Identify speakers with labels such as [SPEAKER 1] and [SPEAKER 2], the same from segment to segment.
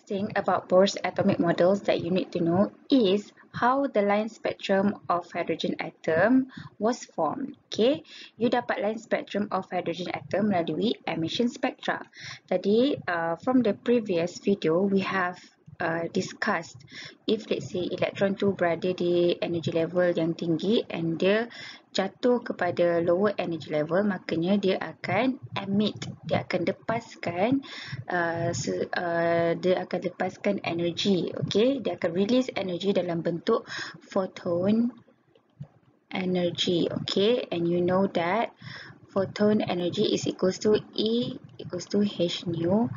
[SPEAKER 1] thing about Bohr's atomic models that you need to know is how the line spectrum of hydrogen atom was formed. Okay, you dapat line spectrum of hydrogen atom melalui emission spectra. Tadi, from the previous video, we have discussed if let's say electron tu berada di energy level yang tinggi and dia jatuh kepada lower energy level, makanya dia akan emit, dia akan lepaskan energy, okay? Dia akan release energy dalam bentuk photon energy, okay? And you know that photon energy is equals to E equals to h nu,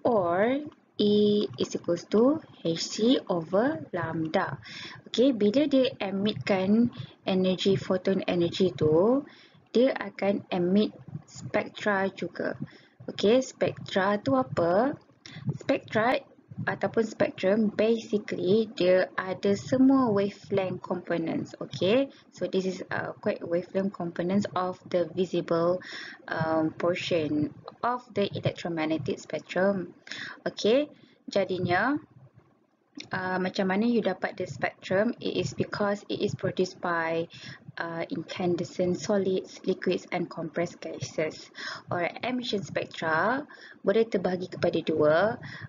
[SPEAKER 1] or E is equals to hc over lambda. Okay, bila dia emitkan energy photon energy tu, dia akan emit spektra juga. Okay, spektra tu apa? Spektra ataupun spectrum basically dia ada semua wavelength components. Okay, so this is quite wavelength components of the visible portion of the electromagnetic spectrum. Okay, jadinya macam mana you dapat the spectrum? It is because it is produced by incandescent solids, liquids and compressed gases. Or emission spectra boleh terbahagi kepada dua,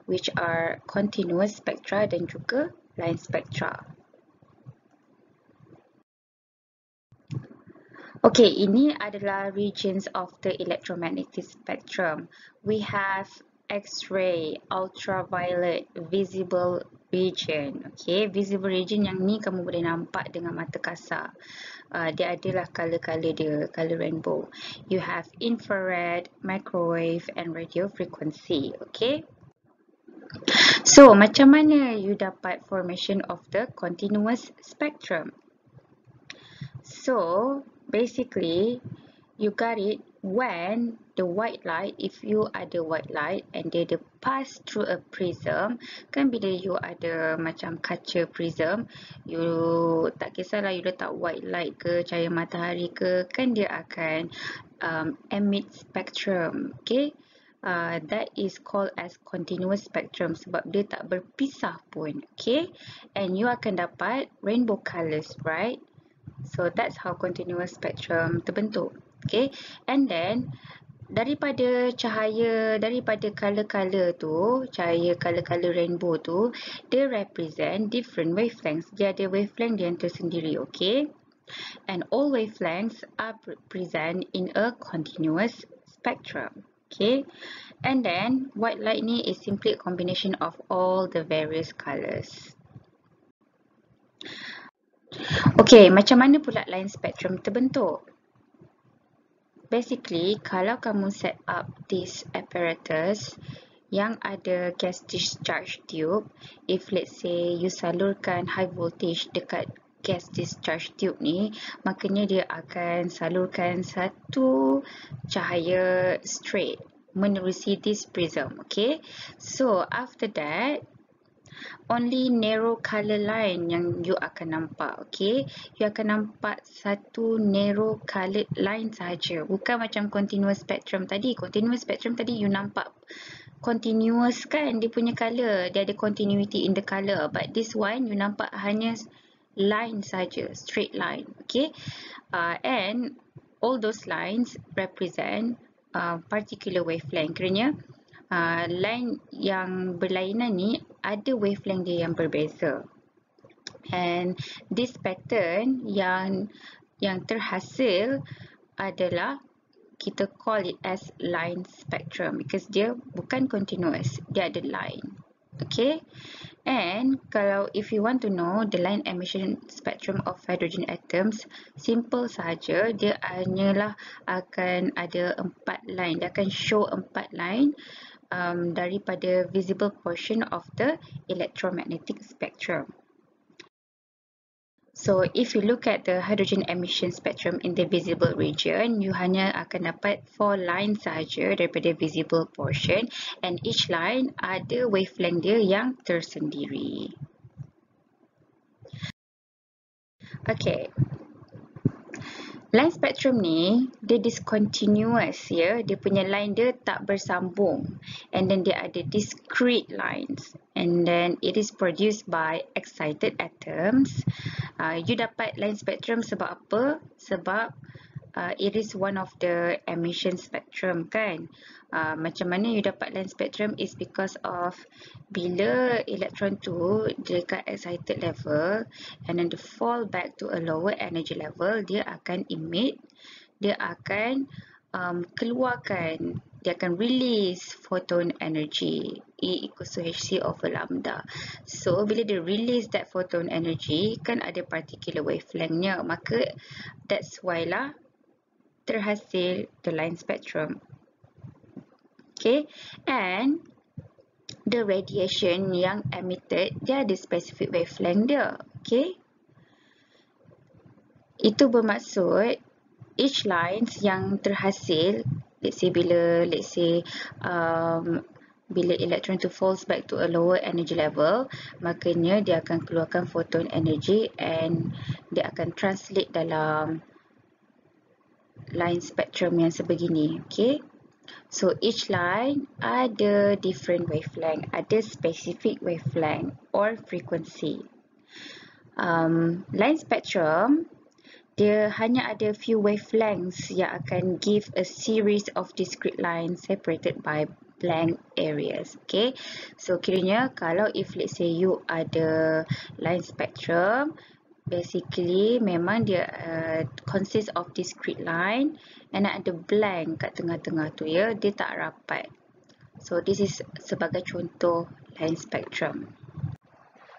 [SPEAKER 1] which are continuous spectra dan juga line spectra. Okay, ini adalah regions of the electromagnetic spectrum. We have X-ray, ultraviolet, visible region. Okay, visible region yang ni kamu boleh nampak dengan mata kasar. Dia adalah color-color dia, color rainbow. You have infrared, microwave and radio frequency. Okay. So, macam mana you dapat formation of the continuous spectrum? So, basically, you got it when the white light, if you ada white light and dia pass through a prism, kan bila you ada macam kaca prism, you tak kisahlah you letak white light ke, cahaya matahari ke, kan dia akan emit spectrum. Okay, that is called as continuous spectrum sebab dia tak berpisah pun. Okay, and you akan dapat rainbow colors, right? So that's how continuous spectrum terbentuk. Okay, and then daripada cahaya, daripada color-color tu, cahaya color-color rainbow tu, dia represent different wavelengths. Dia ada wavelength dia yang tersendiri, okay? And all wavelengths are present in a continuous spectrum, okay? And then white light ni is simply a combination of all the various colors. Okay, macam mana pula line spectrum terbentuk? Basically, kalau kamu set up this apparatus yang ada gas discharge tube, if let's say you salurkan high voltage dekat gas discharge tube ni, makanya dia akan salurkan satu cahaya straight menerusi this prism, okay? So, after that, only narrow color line yang you akan nampak, okay? You akan nampak satu narrow colored line saja, bukan macam continuous spectrum tadi. Continuous spectrum tadi you nampak continuous kan, dia punya color, dia ada continuity in the color, but this one you nampak hanya line saja, straight line, okay? And all those lines represent particular wavelength. Kerana line yang berlainan ni ada wavelength dia yang berbeza, and this pattern yang terhasil adalah kita call it as line spectrum because dia bukan continuous, dia ada line. Okay, and kalau if you want to know the line emission spectrum of hydrogen atoms, simple saja, dia hanyalah akan ada 4 line, dia akan show 4 line daripada visible portion of the electromagnetic spectrum. So, if you look at the hydrogen emission spectrum in the visible region, you hanya akan dapat 4 line saja daripada visible portion, and each line ada wavelength dia yang tersendiri. Okay. Line spectrum ni, dia discontinuous ya. Dia punya line dia tak bersambung. And then dia ada discrete lines. and then it is produced by excited atoms. You dapat line spectrum sebab apa? Sebab it is one of the emission spectrum kan. Macam mana you dapat line spectrum is because of bila electron tu dekat excited level and then the fall back to a lower energy level, dia akan emit, dia akan keluarkan, dia akan release photon energy. E equals to hc over lambda. So bila dia release that photon energy, kan ada particular wavelengthnya, maka that's why lah terhasil the line spectrum. Okay, and the radiation yang emitted, dia ada specific wavelength dia. Okay, itu bermaksud each lines yang terhasil, let's say bila electron tu falls back to a lower energy level, makanya dia akan keluarkan photon energy and dia akan translate dalam line spectrum yang sebegini. Okay, so each line ada different wavelength, ada specific wavelength or frequency. Line spectrum, dia hanya ada few wavelengths yang akan give a series of discrete lines separated by blank areas. Okay, so kiranya kalau if let's say you ada line spectrum, basically memang dia consists of discrete line and ada blank kat tengah-tengah tu ya, dia tak rapat. So this is sebagai contoh line spectrum.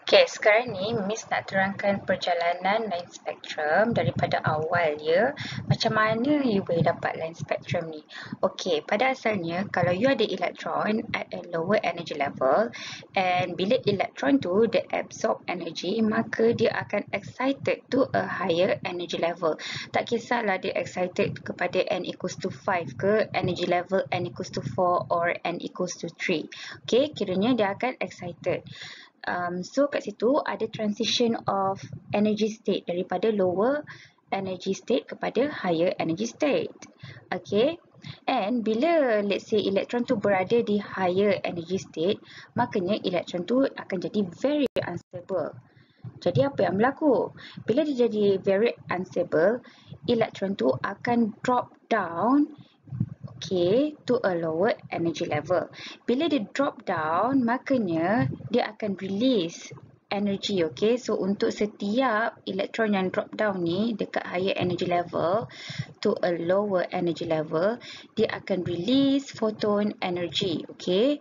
[SPEAKER 1] Okay, sekarang ni Miss nak terangkan perjalanan line spectrum daripada awal ya. Macam mana you boleh dapat line spectrum ni? Okay, pada asalnya kalau you ada elektron at a lower energy level and bila elektron tu dia absorb energy, maka dia akan excited to a higher energy level. Tak kisahlah dia excited kepada n equals to 5 ke, energy level n equals to 4 or n equals to 3. Okay, kiranya dia akan excited. So kat situ ada transition of energy state daripada lower energy state kepada higher energy state. Okay, and bila let's say elektron tu berada di higher energy state, makanya elektron tu akan jadi very unstable. Jadi apa yang berlaku? Bila dia jadi very unstable, elektron tu akan drop down, okay, to a lower energy level. Bila dia drop down, makanya dia akan release energy, okay. So untuk setiap elektron yang drop down ni dekat higher energy level to a lower energy level, dia akan release photon energy, okay.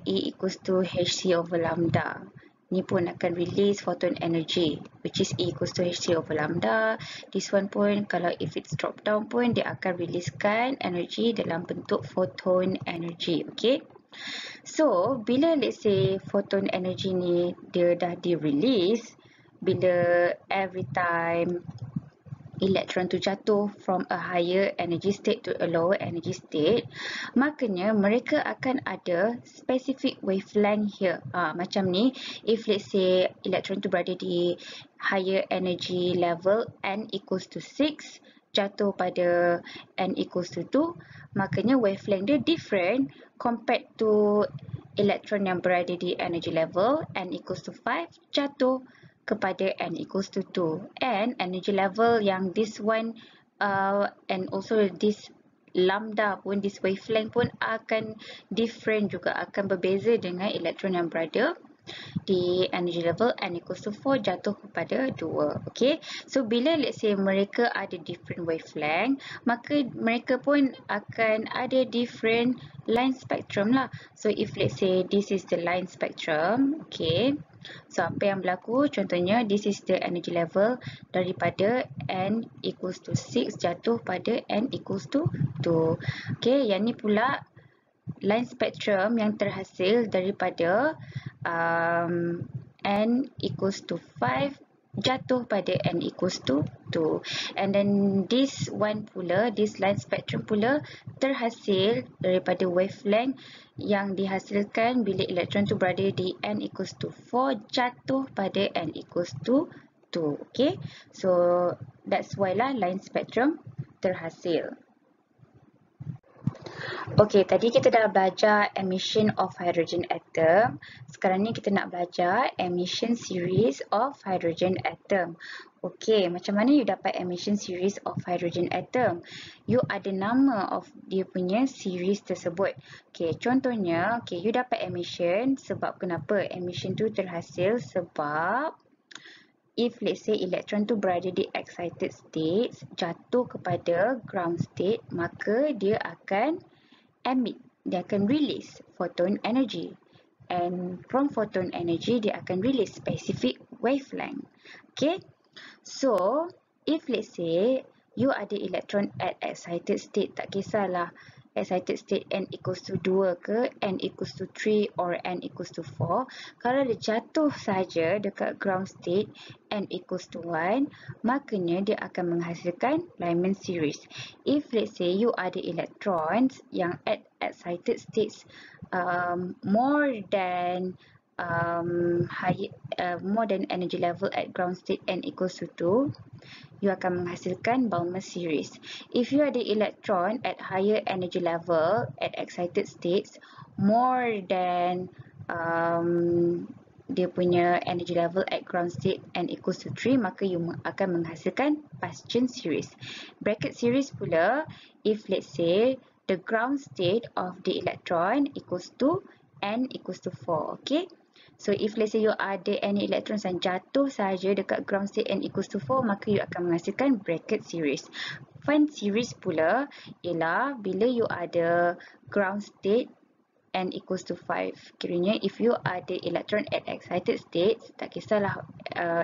[SPEAKER 1] E equals to hc over lambda. Ni pun akan release photon energy, which is E equals to hc over lambda. This one pun kalau if it's drop down pun dia akan releasekan energy dalam bentuk photon energy. Okay, so bila let's say photon energy ni dia dah di-release, bila every time elektron tu jatuh from a higher energy state to a lower energy state, makanya mereka akan ada specific wavelength here. Macam ni, if let's say elektron tu berada di higher energy level n equals to 6, jatuh pada n equals to 2, makanya wavelength dia different compared to elektron yang berada di energy level n equals to 5, jatuh kepada n equals to 2, and energy level yang this one and also this lambda pun, this wavelength pun akan different juga, akan berbeza dengan elektron yang berada di energy level n equals to 4 jatuh kepada 2. Okay, so bila let's say mereka ada different wavelength, maka mereka pun akan ada different line spectrum lah. So if let's say this is the line spectrum, okay, so apa yang berlaku, contohnya this is the energy level daripada n equals to 6 jatuh pada n equals to 2. Okay, yang ni pula line spectrum yang terhasil daripada n equals to 5 jatuh pada n equals to 2. And then this one pula, this line spectrum pula terhasil daripada wavelength yang dihasilkan bila elektron tu berada di n equals to 4 jatuh pada n equals to 2. Okay, so that's why lah line spectrum terhasil. Okey, tadi kita dah belajar emission of hydrogen atom. Sekarang ni kita nak belajar emission series of hydrogen atom. Okey, macam mana you dapat emission series of hydrogen atom? You ada nama of dia punya series tersebut. Okey, contohnya, you dapat emission sebab kenapa? Emission tu terhasil sebab if let's say elektron tu berada di excited state, jatuh kepada ground state, maka dia akan emit, dia akan release photon energy, and from photon energy dia akan release specific wavelength. Okay, so if let's say you ada elektron at excited state, tak kisahlah excited state n equals to 2 ke, n equals to 3 or n equals to 4, kalau dia jatuh saja dekat ground state n equals to 1, makanya dia akan menghasilkan Lyman series. If let's say you ada electrons yang at excited states more than more than energy level at ground state n equals to 2, you akan menghasilkan Balmer series. If you ada electron at higher energy level at excited states more than dia punya energy level at ground state n equals to 3, maka you akan menghasilkan Paschen series. Bracket series pula, if let's say the ground state of the electron equals to n equals to 4, okay? So if let's say you ada any electrons yang jatuh saja dekat ground state n equals to 4, maka you akan menghasilkan bracket series. Fan series pula ialah bila you ada ground state n equals to 5. Kiranya if you ada electron at excited states, tak kisahlah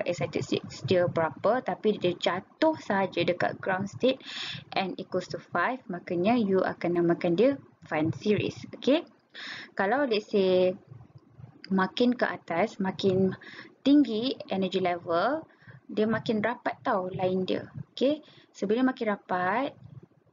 [SPEAKER 1] excited states dia berapa, tapi dia jatuh saja dekat ground state n equals to 5, makanya you akan namakan dia fan series. Okay? Kalau let's say makin ke atas, makin tinggi energy level, dia makin rapat tau line dia. Okay, so bila makin rapat,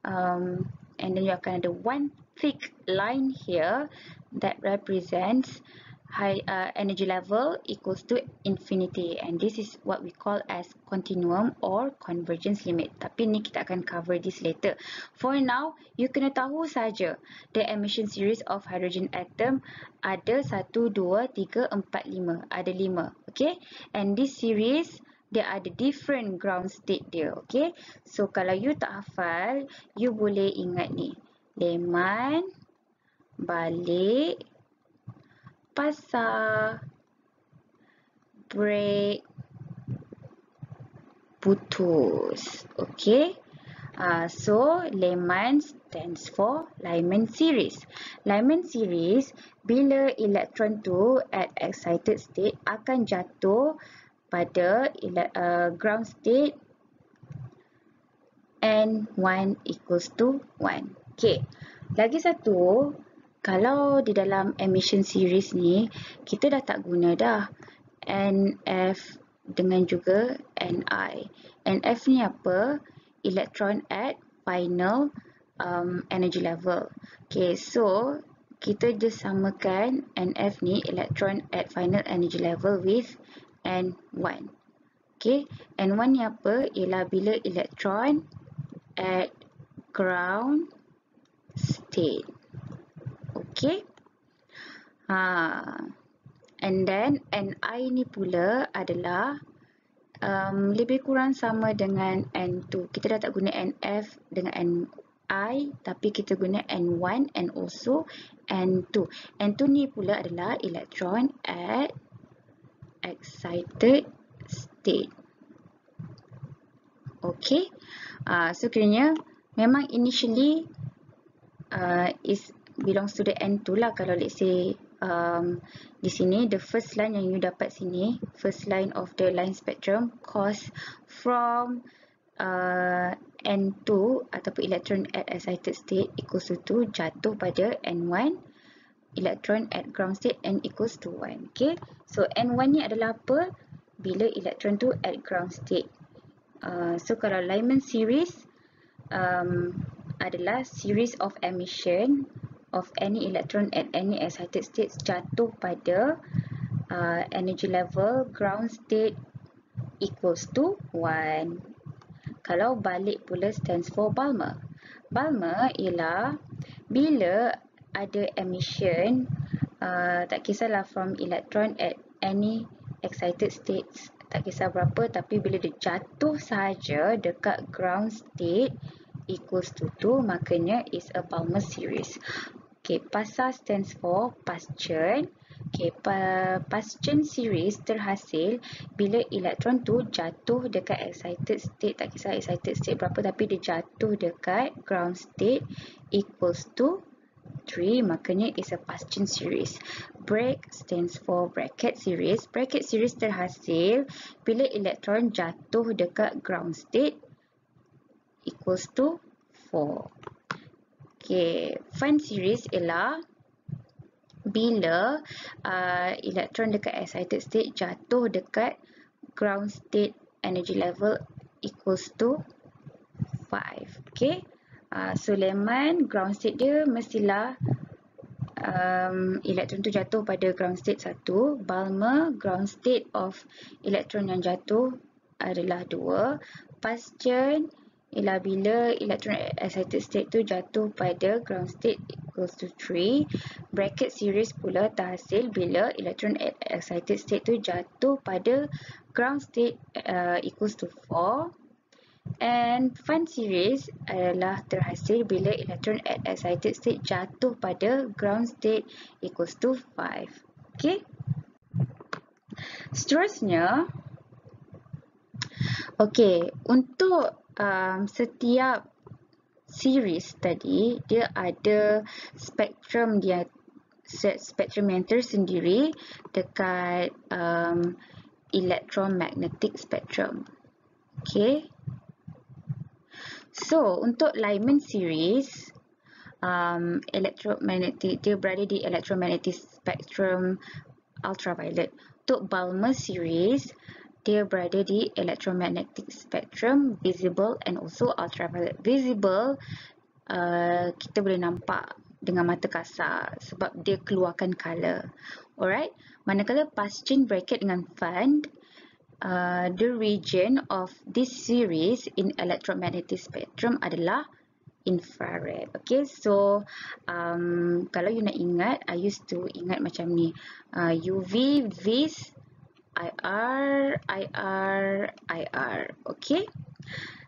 [SPEAKER 1] and then you akan ada one thick line here that represents high energy level equals to infinity, and this is what we call as continuum or convergence limit. Tapi ni kita akan cover this later. For now, you kena tahu saja the emission series of hydrogen atom ada 1, 2, 3, 4, 5. Ada 5. Okay, and this series dia ada different ground state dia. Okay, so kalau you tak hafal, you boleh ingat ni, Lyman, balik, pasar, break, putus. Okay, so Lyman stands for Lyman series. Lyman series, bila elektron tu at excited state akan jatuh pada ground state n1 equals to 1. Okay, lagi satu, kalau di dalam emission series ni, kita dah tak guna dah NF dengan juga NI. NF ni apa? Electron at final energy level. Okay, so kita just samakan NF ni, electron at final energy level, with N1. Okay, N1 ni apa? Ialah bila electron at ground state. Okay, and then Ni ni pula adalah lebih kurang sama dengan N2. Kita dah tak guna NF dengan Ni, tapi kita guna N1 and also N2. N2 ni pula adalah electron at excited state. Okay, so kiranya memang initially is belongs to the N2 lah. Kalau let's say di sini the first line yang you dapat sini, first line of the line spectrum, cause from N2 ataupun electron at excited state equals to 2 jatuh pada N1, electron at ground state n equals to 1. Okay, so N1 ni adalah apa? Bila electron tu at ground state. So kalau Lyman series adalah series of emission of any electron at any excited state jatuh pada energy level ground state equals to 1. Kalau balik pula stands for Balmer. Balmer ialah Bila ada emission, tak kisahlah from electron at any excited states, tak kisah berapa, tapi bila dia jatuh sahaja dekat ground state equals to 2, makanya is a Balmer series. Okay, PASA stands for Paschen. Okay, Paschen series terhasil bila elektron tu jatuh dekat excited state, tak kisah excited state berapa, tapi dia jatuh dekat ground state equals to 3, makanya is a Paschen series. Break stands for bracket series. Bracket series terhasil bila elektron jatuh dekat ground state equals to 4. Okay, Fan series ialah bila elektron dekat excited state jatuh dekat ground state energy level equals to 5. Okay, so Lyman ground state dia mestilah elektron tu jatuh pada ground state 1. Balmer ground state of elektron yang jatuh adalah 2. Paschen ialah bila elektron excited state tu jatuh pada ground state equals to 3. Bracket series pula terhasil bila elektron excited state tu jatuh pada ground state equals to 4. And Fan series adalah terhasil bila elektron at excited state jatuh pada ground state equals to 5. Okay. Seterusnya, okay, untuk setiap series tadi dia ada spektrum yang tersendiri dekat electromagnetic spectrum. Okay. So untuk Lyman series, electromagnetic dia berada di electromagnetic spectrum ultraviolet. Untuk Balmer series, dia berada di electromagnetic spectrum visible and also ultraviolet. Visible kita boleh nampak dengan mata kasar sebab dia keluarkan color. Alright, manakala Paschen bracket dengan Fan, the region of this series in electromagnetic spectrum adalah infrared. Okay, so kalau you nak ingat, I used to ingat macam ni, UV, vis, IR, IR, IR. Okay.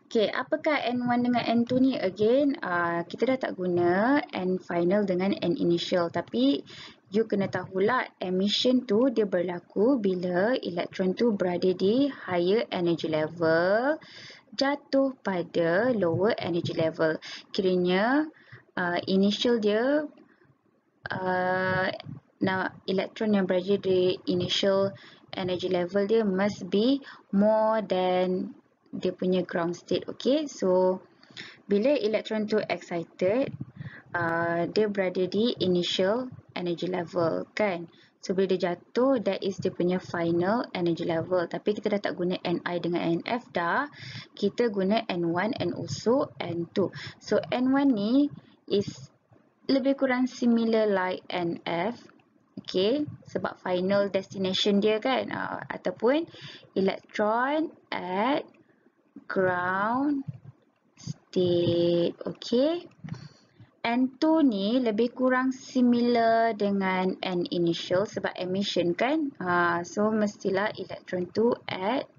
[SPEAKER 1] Okay, apakah N1 dengan N2 ni? Again, kita dah tak guna N final dengan N initial. Tapi, you kena tahulah emission tu dia berlaku bila elektron tu berada di higher energy level jatuh pada lower energy level. Kiranya, initial dia, elektron yang berada di initial energy level dia must be more than dia punya ground state. Okay, so bila elektron tu excited, dia berada di initial energy level kan. So bila dia jatuh, that is dia punya final energy level. Tapi kita dah tak guna Ni dengan Nf dah, kita guna N1 and also N2. So N1 ni is lebih kurang similar like Nf. Okay, sebab final destination dia kan, ataupun elektron at ground state. Okay, N2 ni lebih kurang similar dengan N initial sebab emission kan. So mestilah elektron tu at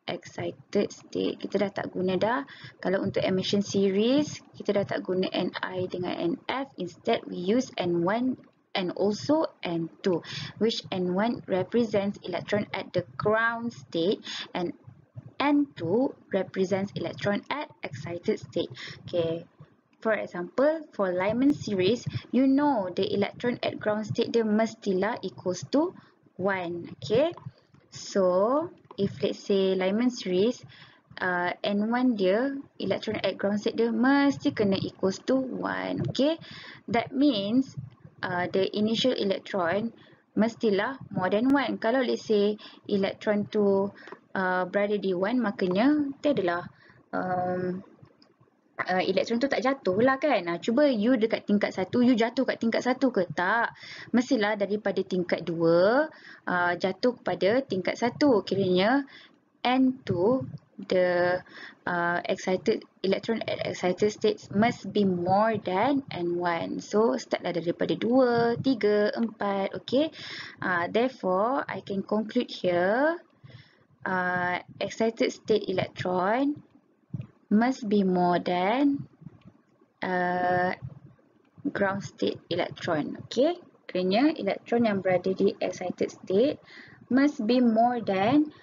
[SPEAKER 1] excited state. Kita dah tak guna dah. Kalau untuk emission series, kita dah tak guna Ni dengan Nf. Instead, we use N1 and also N2, which N1 represents electron at the ground state and N2 represents electron at excited state. Okay, for example, for Lyman series, you know the electron at ground state dia mestilah equals to 1. Okay, so if let's say Lyman series, N1 dia, electron at ground state dia mesti kena equals to 1. Okay, that means the initial electron mestilah more than 1. Kalau let's say electron tu berada di 1, makanya dia adalah elektron tu tak jatuh lah kan. Cuba you dekat tingkat 1, you jatuh kat tingkat 1 ke? Tak. Mestilah daripada tingkat 2 jatuh kepada tingkat 1. Kiranya N2, the excited electron at excited states must be more than N1. So startlah daripada 2, 3, 4. Okay. Therefore, I can conclude here excited state electron must be more than ground state electron. Okay. Kerana elektron yang berada di excited state must be more than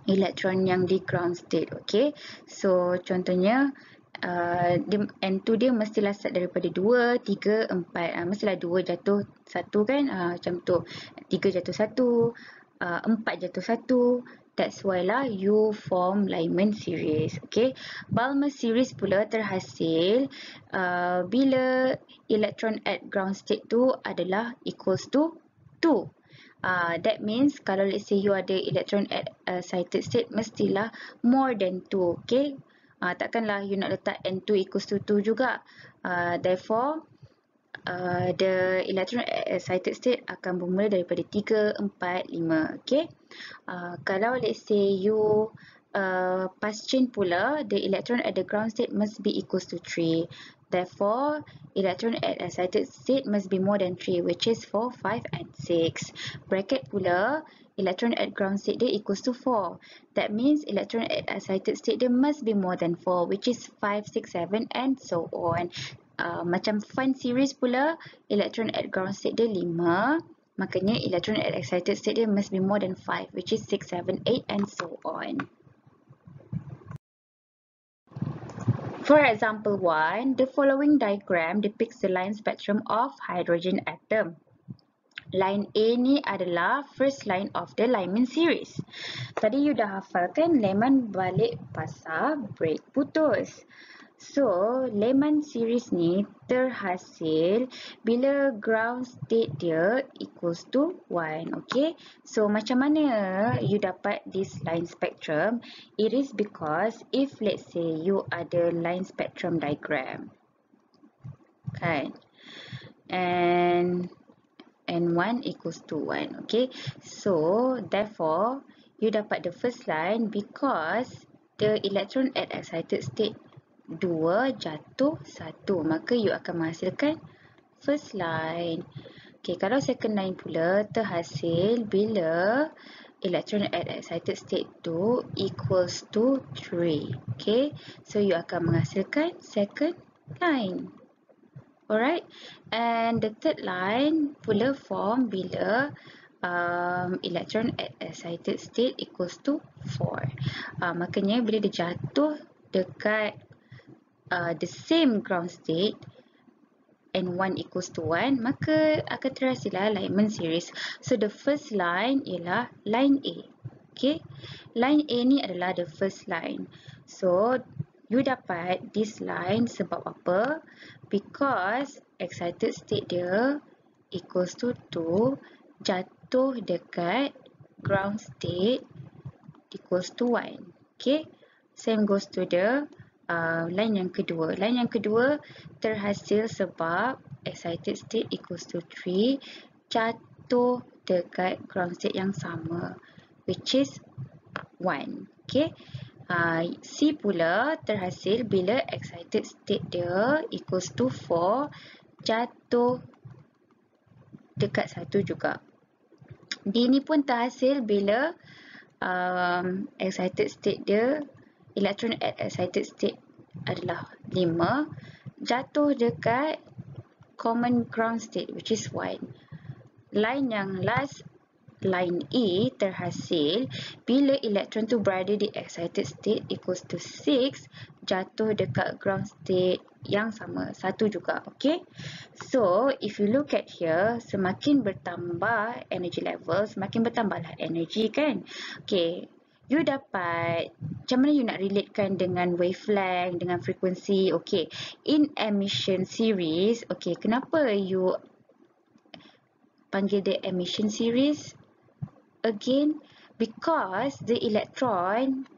[SPEAKER 1] elektron yang di ground state. Okay. So contohnya N2 dia mestilah start daripada 2, 3, 4. Mestilah 2 jatuh 1 kan. Macam tu. 3 jatuh 1, 4 jatuh 1. That's why lah you form Lyman series. Okay. Balmer series pula terhasil bila elektron at ground state tu adalah equals to 2. That means kalau let's say you ada electron at excited state mestilah more than 2. Okay. Takkanlah you nak letak N2 equals to 2 juga. Therefore, the electron at excited state akan bermula daripada 3, 4, 5. Okay. Kalau let's say you Paschen pula, the electron at the ground state must be equals to 3. Therefore, electron at excited state must be more than 3, which is 4, 5, and 6. Bracket pula, electron at ground state dia equals to 4. That means electron at excited state dia must be more than 4, which is 5, 6, 7, and so on. Macam fun series pula, electron at ground state dia 5. Makanya electron at excited state dia must be more than 5, which is 6, 7, 8, and so on. For example 1, the following diagram depicts the line spectrum of hydrogen atom. Line A ni adalah first line of the Lyman series. Tadi you dah hafal kan, Lyman balik pasar, break, putus. So, Lyman series ni terhasil bila ground state dia equals to 1. Okay. So, macam mana you dapat this line spectrum? It is because if let's say you ada line spectrum diagram. Kan? And 1 equals to 1. Okay. So, therefore, you dapat the first line because the electron at excited state 2 jatuh 1. Maka you akan menghasilkan first line. Okay, kalau second line pula terhasil bila electron at excited state 2 equals to 3. Okay, so you akan menghasilkan second line. Alright, and the third line pula form bila electron at excited state equals to 4. Makanya bila dia jatuh dekat the same ground state and 1 equals to 1, maka akan terhasillah Lyman series. So the first line ialah line A. Okay, line A ni adalah the first line. So you dapat this line sebab apa? Because excited state dia equals to 2 jatuh dekat ground state equals to 1. Okay, same goes to the line yang kedua. Line yang kedua terhasil sebab excited state equals to 3 jatuh dekat ground state yang sama, which is 1. Okay. C pula terhasil bila excited state dia equals to 4 jatuh dekat 1 juga. D ni pun terhasil bila excited state dia, electron at excited state adalah 5 jatuh dekat common ground state, which is 1. Line yang last, line E, terhasil bila elektron tu berada di excited state equals to 6 jatuh dekat ground state yang sama, 1 juga. Okay, so if you look at here, semakin bertambah energy level, semakin bertambahlah energy kan. Okay, you dapat, macam mana you nak relatekan dengan wavelength, dengan frekuensi. Okay, in emission series, okay, kenapa you panggil the emission series? Again, because the electron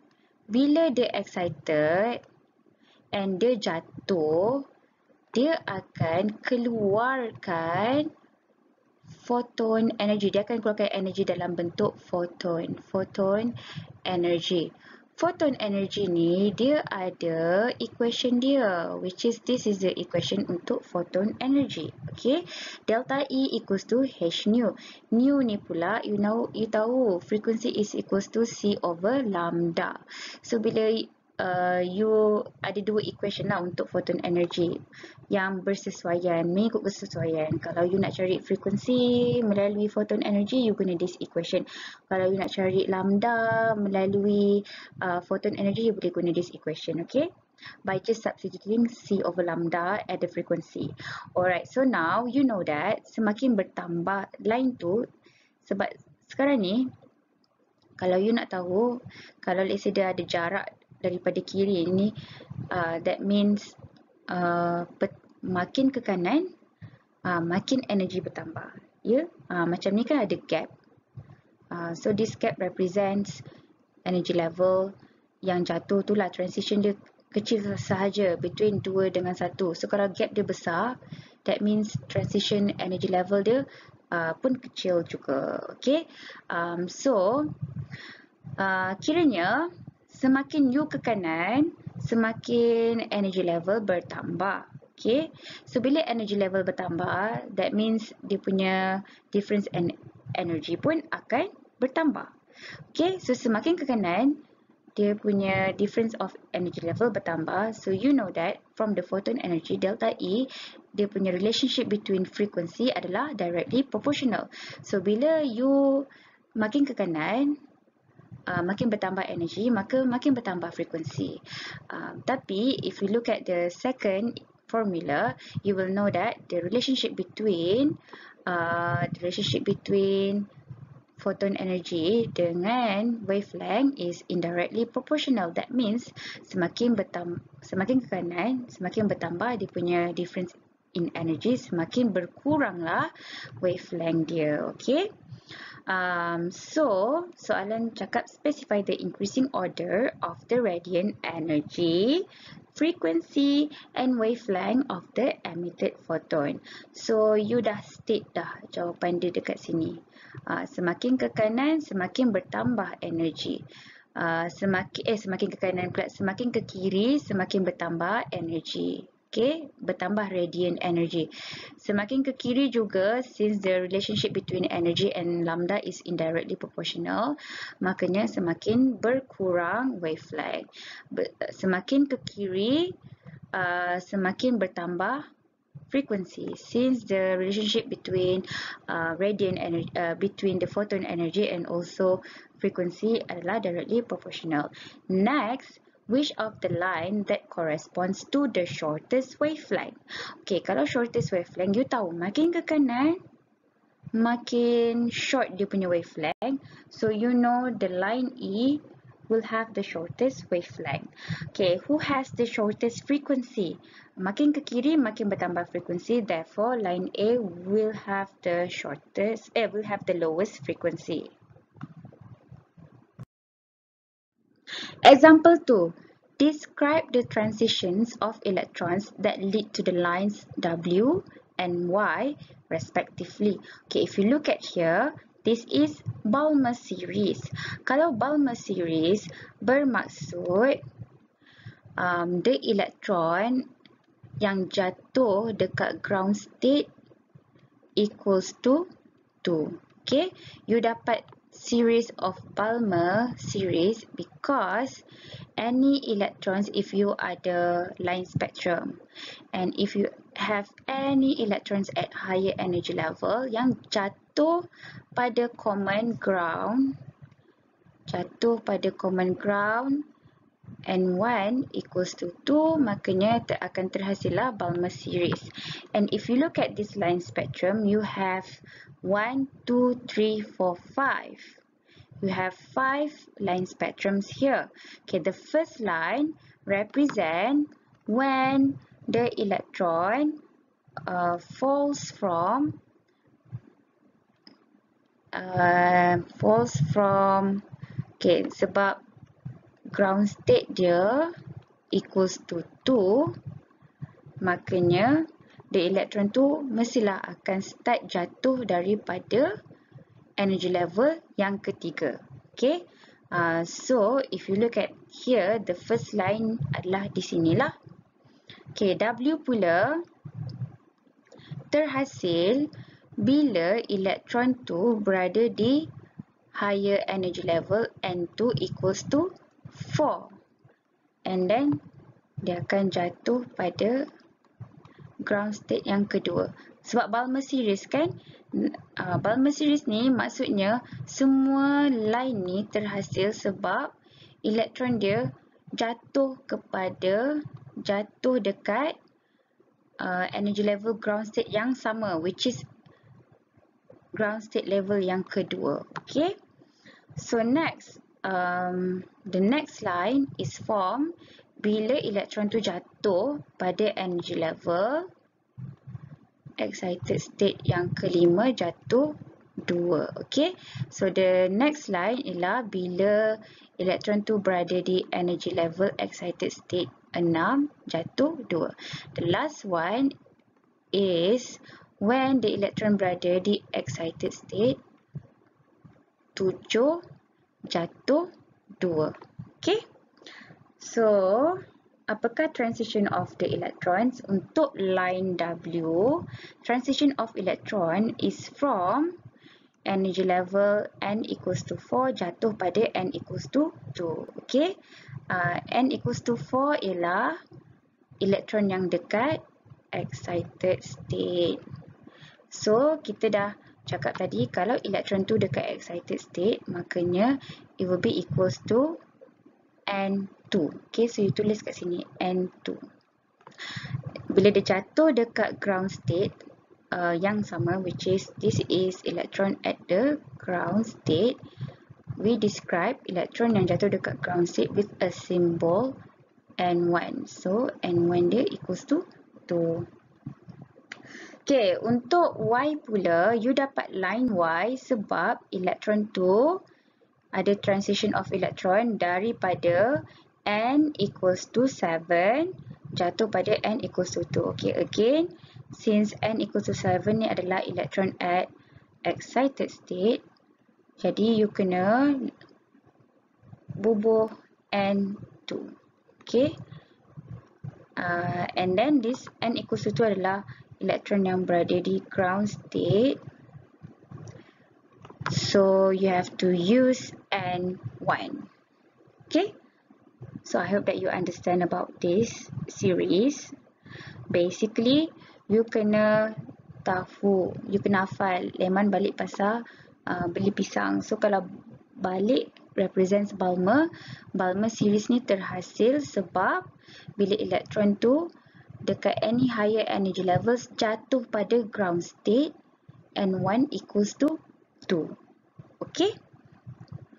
[SPEAKER 1] bila dia excited and dia jatuh, dia akan keluarkan photon energy. Dia akan keluarkan energy dalam bentuk photon energy. photon energy ni dia ada equation dia, which is this is the equation untuk photon energy. Okay, delta E equals to H nu. Nu ni pula you tahu frequency is equals to C over lambda. So bila you ada dua equation lah untuk photon energy yang bersesuaian, mengikut kesesuaian. Kalau you nak cari frekuensi melalui photon energy, you guna this equation. Kalau you nak cari lambda melalui photon energy, you boleh guna this equation, okay? By just substituting C over lambda at the frequency. Alright, so now you know that semakin bertambah line tu, sebab sekarang ni, kalau you nak tahu, kalau let's say dia ada jarak daripada kiri ni, that means makin ke kanan, makin energi bertambah. Ya, macam ni kan ada gap. So this gap represents energy level yang jatuh tu lah, transition dia kecil sahaja between 2 dengan 1. So kalau gap dia besar, that means transition energy level dia pun kecil juga. Okay, so kiranya semakin you ke kanan, semakin energy level bertambah. Okay, so bila energy level bertambah, that means dia punya difference energy pun akan bertambah. Okay, so semakin ke kanan, dia punya difference of energy level bertambah. So you know that from the photon energy, delta E, dia punya relationship between frequency adalah directly proportional. So bila you makin ke kanan, makin bertambah energi, maka makin bertambah frekuensi. Tapi if you look at the second formula, you will know that the relationship between photon energy dengan wavelength is indirectly proportional. That means semakin ke kanan, semakin bertambah dia punya difference in energy, semakin berkuranglah wavelength dia. Okay. So, soalan cakap specify the increasing order of the radiant energy, frequency and wavelength of the emitted photon. So, you dah state dah jawapan dia dekat sini. Semakin ke kanan, semakin bertambah energi. Semakin ke kanan pula, semakin ke kiri, semakin bertambah energi. Okay, bertambah radiant energy. Semakin ke kiri juga, since the relationship between energy and lambda is indirectly proportional, makanya semakin berkurang wavelength. Semakin ke kiri, semakin bertambah frequency, since the relationship between radiant energy, between the photon energy and also frequency adalah directly proportional. Next, which of the line that corresponds to the shortest wavelength? Okay, kalau shortest wavelength, you tahu makin ke kanan, makin short dia punya wavelength. So you know the line E will have the shortest wavelength. Okay, who has the shortest frequency? Makin ke kiri, makin bertambah frequency. Therefore, line A will have the lowest frequency. Example 2. Describe the transitions of electrons that lead to the lines W and Y respectively. Okay, if you look at here, this is Balmer series. Kalau Balmer series bermaksud the electron yang jatuh dekat ground state equals to 2. Okay, you dapat series of Balmer series because any electrons, if you ada line spectrum and if you have any electrons at higher energy level yang jatuh pada common ground, and 1 equals to 2, makanya akan terhasillah Balmer series. And if you look at this line spectrum, you have 1, 2, 3, 4, 5. You have 5 line spectrums here. Okay, the first line represent when the electron falls from okay, sebab ground state dia equals to 2, makanya the electron tu mestilah akan start jatuh daripada energy level yang ketiga. Okay, So if you look at here, the first line adalah di sinilah. Okay, W pula terhasil bila elektron tu berada di higher energy level N2 equals to 4. And then dia akan jatuh pada ground state yang kedua. Sebab Balmer series kan, Balmer series ni maksudnya semua line ni terhasil sebab elektron dia jatuh dekat energy level ground state yang sama, which is ground state level yang kedua. Okay, so next, the next line is formed bila elektron tu jatuh pada energy level excited state yang kelima, jatuh 2. Okay, so the next line ialah bila elektron tu berada di energy level excited state 6, jatuh 2. The last one is when the electron berada di excited state 7, jatuh 2. Okay, so apakah transition of the electrons? Untuk line W, transition of electron is from energy level N equals to 4 jatuh pada N equals to 2. Okay, N equals to 4 ialah elektron yang dekat excited state. So kita dah cakap tadi, kalau elektron tu dekat excited state, makanya it will be equals to N2. Okay, so you tulis kat sini N2. Bila dia jatuh dekat ground state yang sama, which is this is electron at the ground state, we describe electron yang jatuh dekat ground state with a symbol N1. So N1 dia equals to 2. Okay, untuk Y pula, you dapat line Y sebab elektron tu ada transition of electron daripada N equals to 7 jatuh pada N equals to 2. Okay, again, since N equals to 7 ni adalah elektron at excited state, jadi you kena bubuh N2. Okay, and then this N equals to 2 adalah elektron yang berada di ground state, so you have to use N1. Okay, so I hope that you understand about this series. Basically, you kena tahu, you kena hafal Lyman balik pasal beli pisang. So kalau balik represents Balmer, Balmer series ni terhasil sebab bila elektron tu dekat any higher energy levels jatuh pada ground state N1 equals to 2. Okay,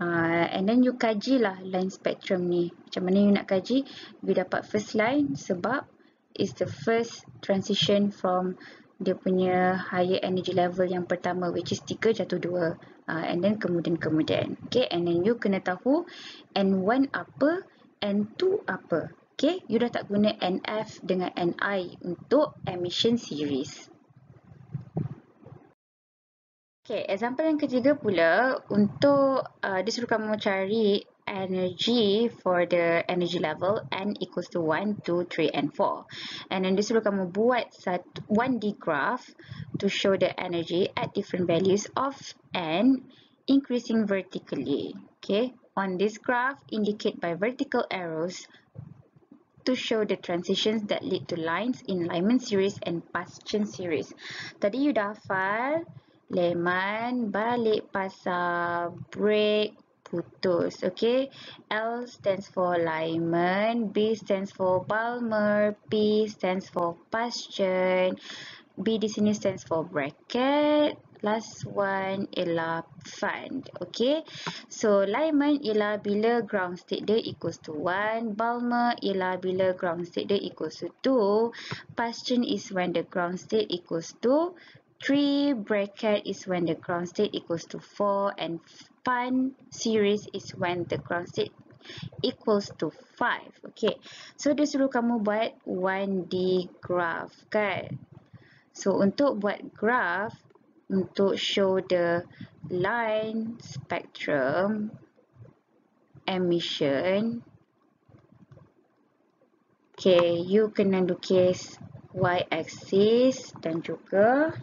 [SPEAKER 1] and then you kajilah line spectrum ni. Macam mana you nak kaji? You dapat first line sebab is the first transition from dia punya higher energy level yang pertama, which is 3 jatuh 2, and then kemudian. Okay, and then you kena tahu N1 apa, N2 apa. Okay, you dah tak guna NF dengan NI untuk emission series. Okay, example yang ketiga pula, untuk dia suruh kamu cari energy for the energy level N equals to 1, 2, 3, and 4. And then dia suruh kamu buat 1D graph to show the energy at different values of N increasing vertically. Okay, on this graph, indicate by vertical arrows to show the transitions that lead to lines in Lyman series and Paschen series. Tadi you dah hafal Lyman, balik pasal break, putus. Okay, L stands for Lyman, B stands for Balmer, P stands for Paschen, B di sini stands for bracket, last one ialah fund. Okay, so Lyman ialah bila ground state dia equals to 1, Balmer ialah bila ground state dia equals to 2, Paschen is when the ground state equals to 3, bracket is when the ground state equals to 4, and fund series is when the ground state equals to 5. Okay, so dia suruh kamu buat 1D graph kan. So untuk buat graph, untuk show the line spectrum, emission, okay, you kena lukis y-axis dan juga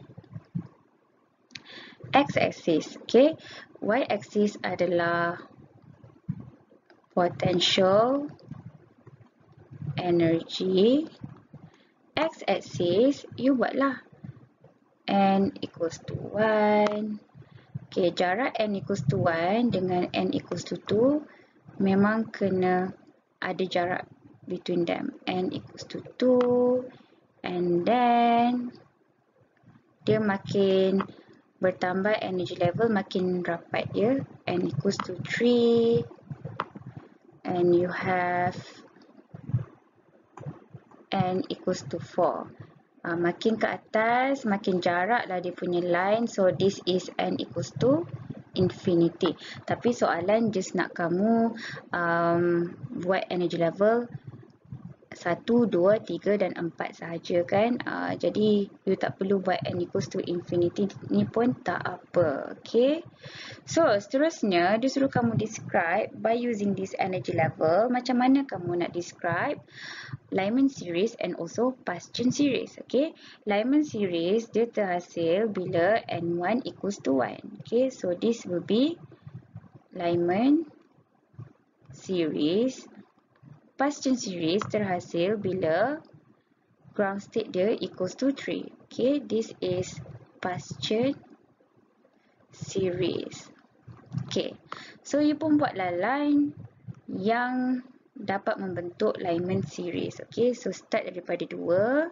[SPEAKER 1] x-axis. Okay, y-axis adalah potential energy, x-axis you buatlah n equals to 1. Okay, jarak n equals to 1 dengan n equals to 2 memang kena ada jarak between them. N equals to 2 and then dia makin bertambah energy level makin rapat ya. N equals to 3 and you have n equals to 4. Makin ke atas, makin jarak lah dia punya line. So, this is n equals to infinity. Tapi soalan just nak kamu buat energy level 1, 2, 3 dan 4 sahaja kan. Jadi, you tak perlu buat n equals to infinity ni pun tak apa. Okay. So, seterusnya, dia suruh kamu describe by using this energy level. Macam mana kamu nak describe Lyman series and also Paschen series. Okay. Lyman series, dia terhasil bila n1 equals to 1. Okay. So, this will be Lyman series. Paschen series terhasil bila ground state dia equals to 3. Okay, this is Paschen series. Okay, so you pun buatlah line yang dapat membentuk Lyman series. Okay, so start daripada 2.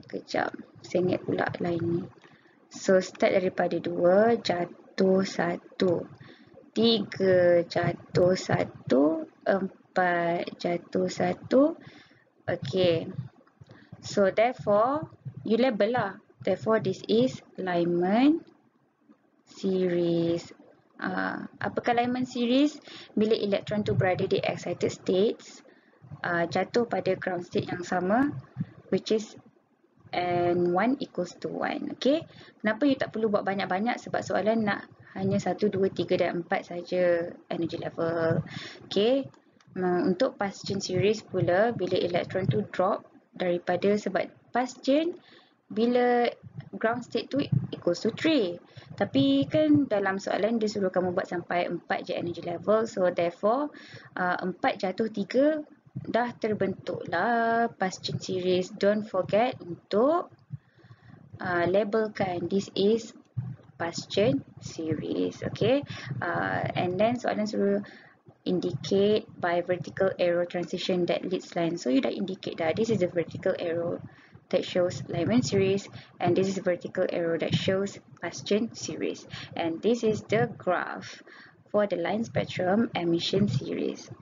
[SPEAKER 1] Kejap, saya ingat pula line ni. So start daripada 2, jatuh 1. 3 jatuh 1, 4 jatuh 1. Okay, so therefore you label lah. Therefore this is Lyman series. Apakah Lyman series? Bila elektron tu berada di excited states, jatuh pada ground state yang sama, which is n1 equals to 1. Okay, kenapa you tak perlu buat banyak-banyak? Sebab soalan nak hanya 1, 2, 3 dan 4 saja energy level. Okay, untuk Paschen series pula, bila elektron tu drop daripada, sebab Paschen bila ground state tu equals to 3. Tapi kan dalam soalan dia suruh kamu buat sampai 4 je energy level. So therefore 4 jatuh 3 dah terbentuklah Paschen series. Don't forget untuk labelkan this is Paschen series. Okay, and then soalan suruh indicate by vertical arrow transition that leads line. So you dah indicate dah, this is the vertical arrow that shows Lyman series, and this is the vertical arrow that shows Paschen series, and this is the graph for the line spectrum emission series.